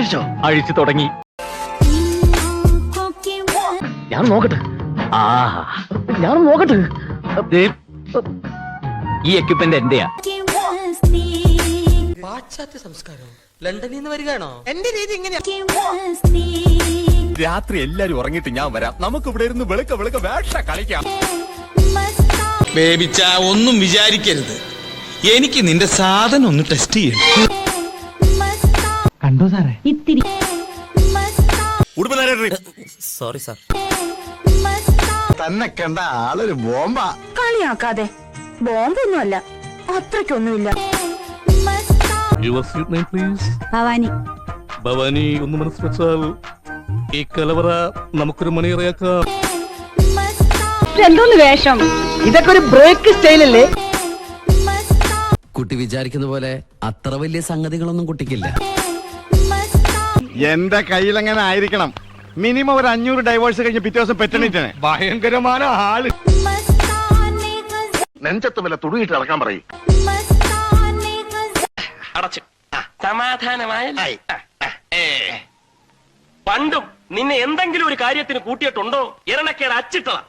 അഴിച്ചു തുടങ്ങി. ഞാൻ നോക്കട്ടെ. ഞാൻ നോക്കട്ടെ. ഈ എക്യുപ്മെന്റ് എന്റെയാ. പാശ്ചാത്യ സംസ്കാരം ലണ്ടനിൽ നിന്ന് വരികയാണോ? എന്റെ രീതി ഇങ്ങനെയാ. രാത്രി എല്ലാരും ഉറങ്ങിയിട്ട് ഞാൻ വരാം. നമുക്ക് ഇവിടെ ഇരുന്ന് വെളുക്ക വെളുക്ക വേഷ കളിക്കാം. ബേബിച്ച ഒന്നും വിചാരിക്കരുത്. എനിക്ക് നിന്റെ സാധനം ഒന്ന് ടെസ്റ്റ് ചെയ്യണം. കണ്ടോ സാറേ? ഇത്തിരി. Sorry sir. തന്നെ കണ്ട ആളൊരു ബോംബാ. കളിയാക്കാതെ. ബോംബൊന്നുമല്ല, അത്രയ്ക്കൊന്നുമില്ല. Your sweet name, please. Bhavani. Bhavani, ഒന്ന് മനസ്സ് വെച്ചാൽ ഈ കലവറ നമുക്കൊരു മണിയറയാക്കാം. എന്തോന്ന് വേഷം? ഇതൊക്കെ ഒരു ബ്രേക്ക് സ്റ്റൈലല്ലേ? കുട്ടി വിചാരിക്കുന്ന പോലെ അത്ര വലിയ സംഗതികളൊന്നും കുട്ടിക്കില്ല. എന്റെ കയ്യിലെങ്ങനെ ആയിരിക്കണം. മിനിമം ഒരു 500 ഡൈവേഴ്സ് കഴിഞ്ഞ് പിറ്റേ ദിവസം പെറ്റണിട്ടാണ്. ഭയങ്കരമായ ആള്. നെഞ്ചത്ത് വല്ല തുണിയിട്ട് ഇളക്കാൻ പറയും. അടച്ചു സമാധാനമായ. പണ്ടും നിന്നെ എന്തെങ്കിലും ഒരു കാര്യത്തിന് കൂട്ടിയിട്ടുണ്ടോ? ഇരണക്കേട് അച്ചിട്ടതാ.